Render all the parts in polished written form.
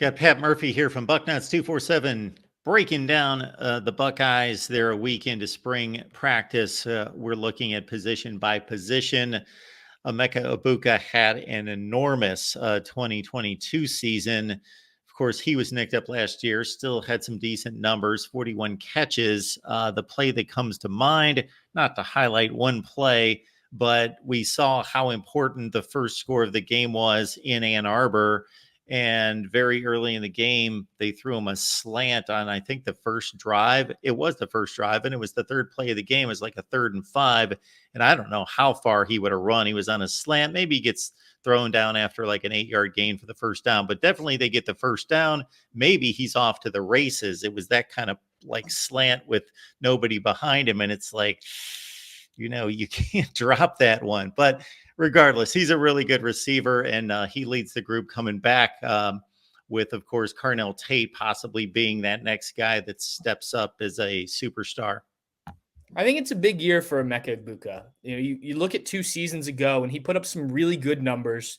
Got Pat Murphy here from Bucknuts 247, breaking down the Buckeyes. They're a week into spring practice. We're looking at position by position. Emeka Abuka had an enormous 2022 season. Of course, he was nicked up last year, still had some decent numbers, 41 catches. The play that comes to mind, not to highlight one play, but we saw how important the first score of the game was in Ann Arbor. And very early in the game, they threw him a slant on, I think, the first drive. It was the first drive, and it was the third play of the game. It was like a 3rd and 5. And I don't know how far he would have run. He was on a slant. Maybe he gets thrown down after like an 8-yard gain for the first down, but definitely they get the first down. Maybe he's off to the races. It was that kind of like slant with nobody behind him. And it's like, you can't drop that one. But regardless, he's a really good receiver, and he leads the group coming back with, of course, Carnell Tate possibly being that next guy that steps up as a superstar. I think it's a big year for Emeka Abuka. You look at 2 seasons ago, and he put up some really good numbers.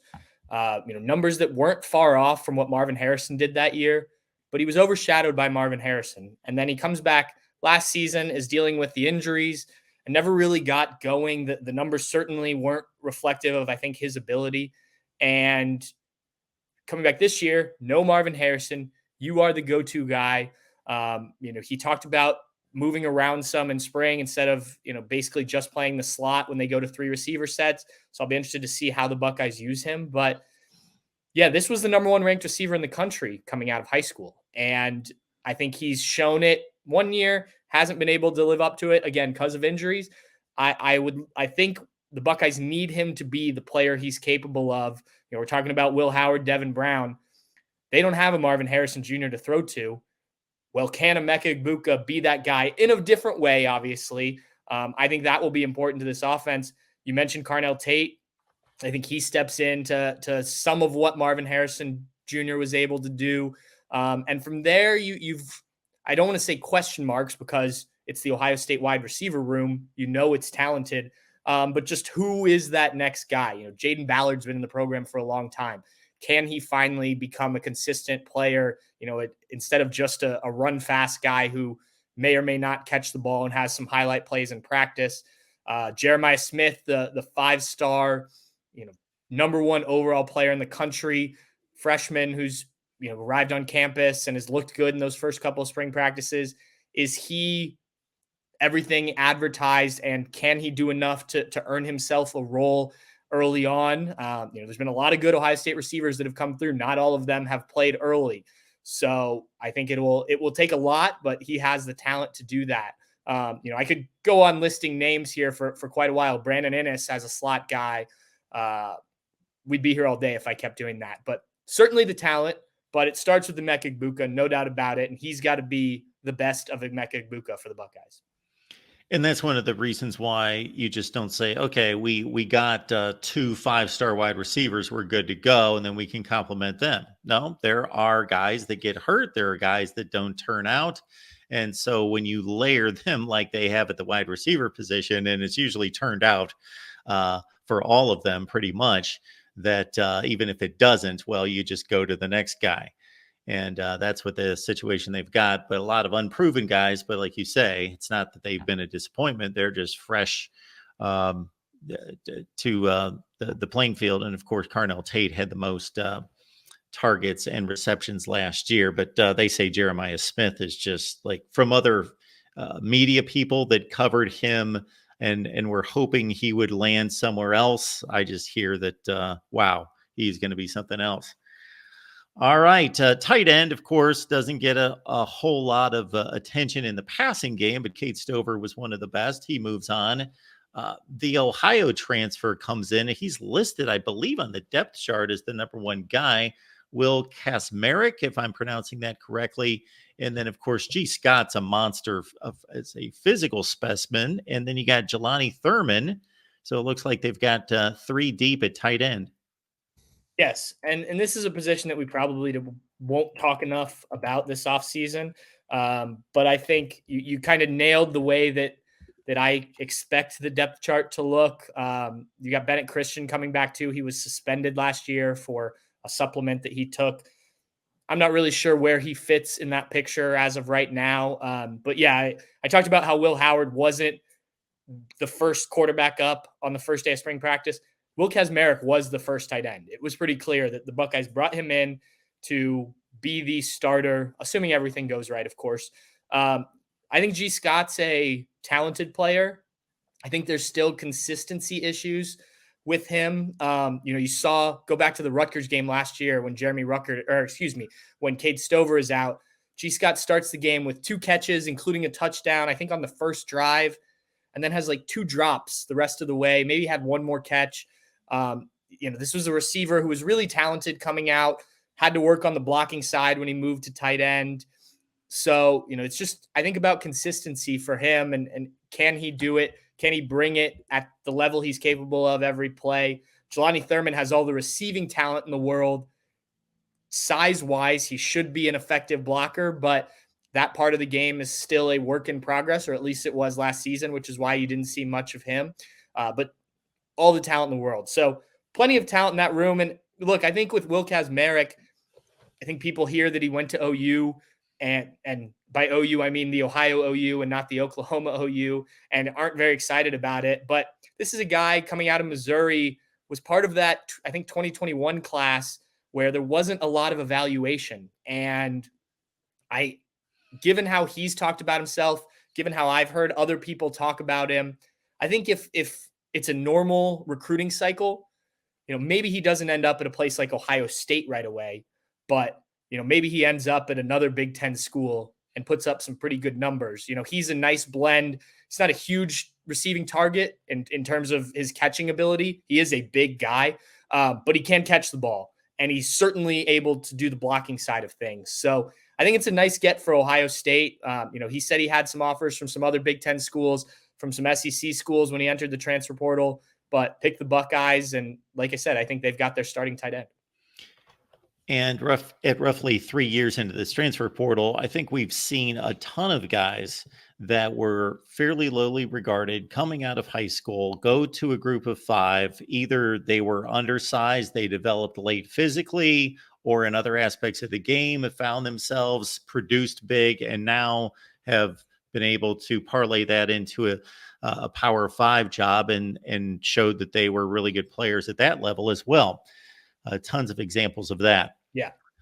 Numbers that weren't far off from what Marvin Harrison did that year, but he was overshadowed by Marvin Harrison. And then he comes back last season, is dealing with the injuries, and never really got going. The numbers certainly weren't reflective of, I think, his ability. And coming back this year, no Marvin Harrison. You are the go-to guy. He talked about moving around some in spring instead of, basically just playing the slot when they go to 3 receiver sets. So I'll be interested to see how the Buckeyes use him. But yeah, this was the number 1 ranked receiver in the country coming out of high school. And I think he's shown it one year, hasn't been able to live up to it again because of injuries. I think the Buckeyes need him to be the player he's capable of. We're talking about Will Howard, Devin Brown. They don't have a Marvin Harrison Jr. to throw to. Well, can Emeka Abuka be that guy in a different way, obviously? I think that will be important to this offense. You mentioned Carnell Tate. I think he steps into some of what Marvin Harrison Jr. was able to do. And from there, I don't want to say question marks because it's the Ohio State wide receiver room. It's talented. But just who is that next guy? Jaden Ballard's been in the program for a long time. Can he finally become a consistent player, instead of just a run fast guy who may or may not catch the ball and has some highlight plays in practice? Jeremiah Smith, the 5-star, number 1 overall player in the country, freshman who's, arrived on campus and has looked good in those first couple of spring practices. Is he everything advertised, and can he do enough to earn himself a role early on? There's been a lot of good Ohio State receivers that have come through. Not all of them have played early. So I think it will take a lot, but he has the talent to do that. I could go on listing names here for quite a while. Brandon Innes as a slot guy. We'd be here all day if I kept doing that, but certainly the talent, but it starts with Emeka Abuka, no doubt about it. And he's got to be the best of Emeka Abuka for the Buckeyes. And that's one of the reasons why you just don't say, okay, we got 2 5-star wide receivers, we're good to go, and then we can complement them. No, there are guys that get hurt. There are guys that don't turn out. And so when you layer them like they have at the wide receiver position, and it's usually turned out for all of them pretty much, that even if it doesn't, well, you just go to the next guy. And that's what the situation they've got. But a lot of unproven guys. But like you say, it's not that they've been a disappointment. They're just fresh to the playing field. And of course, Carnell Tate had the most targets and receptions last year. But they say Jeremiah Smith is just like, from other media people that covered him and were hoping he would land somewhere else. I just hear that, wow, he's going to be something else. All right. Tight end, of course, doesn't get a whole lot of attention in the passing game, but Cade Stover was one of the best. He moves on. The Ohio transfer comes in. He's listed, I believe, on the depth chart as the number 1 guy. Will Kasmerick, if I'm pronouncing that correctly. And then, of course, G. Scott's a monster as a physical specimen. And then you got Jelani Thurman. So it looks like they've got 3 deep at tight end. Yes, and this is a position that we probably won't talk enough about this offseason. But I think you kind of nailed the way that I expect the depth chart to look. You got Bennett Christian coming back too. He was suspended last year for a supplement that he took. I'm not really sure where he fits in that picture as of right now. But yeah, I talked about how Will Howard wasn't the first quarterback up on the first day of spring practice. Will Kazmarek was the first tight end. It was pretty clear that the Buckeyes brought him in to be the starter, assuming everything goes right, of course. I think G. Scott's a talented player. I think there's still consistency issues with him. You saw, go back to the Rutgers game last year when when Cade Stover is out. G. Scott starts the game with 2 catches, including a touchdown, I think on the first drive, and then has like 2 drops the rest of the way. Maybe had 1 more catch. This was a receiver who was really talented coming out, had to work on the blocking side when he moved to tight end. So, it's just, I think about consistency for him and can he do it? Can he bring it at the level he's capable of every play? Jelani Thurman has all the receiving talent in the world. Size-wise, he should be an effective blocker, but that part of the game is still a work in progress, or at least it was last season, which is why you didn't see much of him. But all the talent in the world. So plenty of talent in that room. And look, I think with Will Kazmarek, I think people hear that he went to OU, and by OU, I mean the Ohio OU and not the Oklahoma OU, and aren't very excited about it. But this is a guy coming out of Missouri, was part of that, I think, 2021 class where there wasn't a lot of evaluation. And given how he's talked about himself, given how I've heard other people talk about him, I think if it's a normal recruiting cycle, maybe he doesn't end up at a place like Ohio State right away, but maybe he ends up at another Big Ten school and puts up some pretty good numbers. He's a nice blend. He's not a huge receiving target in terms of his catching ability. He is a big guy, but he can catch the ball, and he's certainly able to do the blocking side of things. So I think it's a nice get for Ohio State. He said he had some offers from some other Big Ten schools, from some SEC schools when he entered the transfer portal, but picked the Buckeyes. And like I said, I think they've got their starting tight end. And at roughly 3 years into this transfer portal, I think we've seen a ton of guys that were fairly lowly regarded coming out of high school, go to a group of 5. Either they were undersized, they developed late physically, or in other aspects of the game have found themselves produced big and now have been able to parlay that into a Power 5 job and showed that they were really good players at that level as well. Tons of examples of that. Yeah.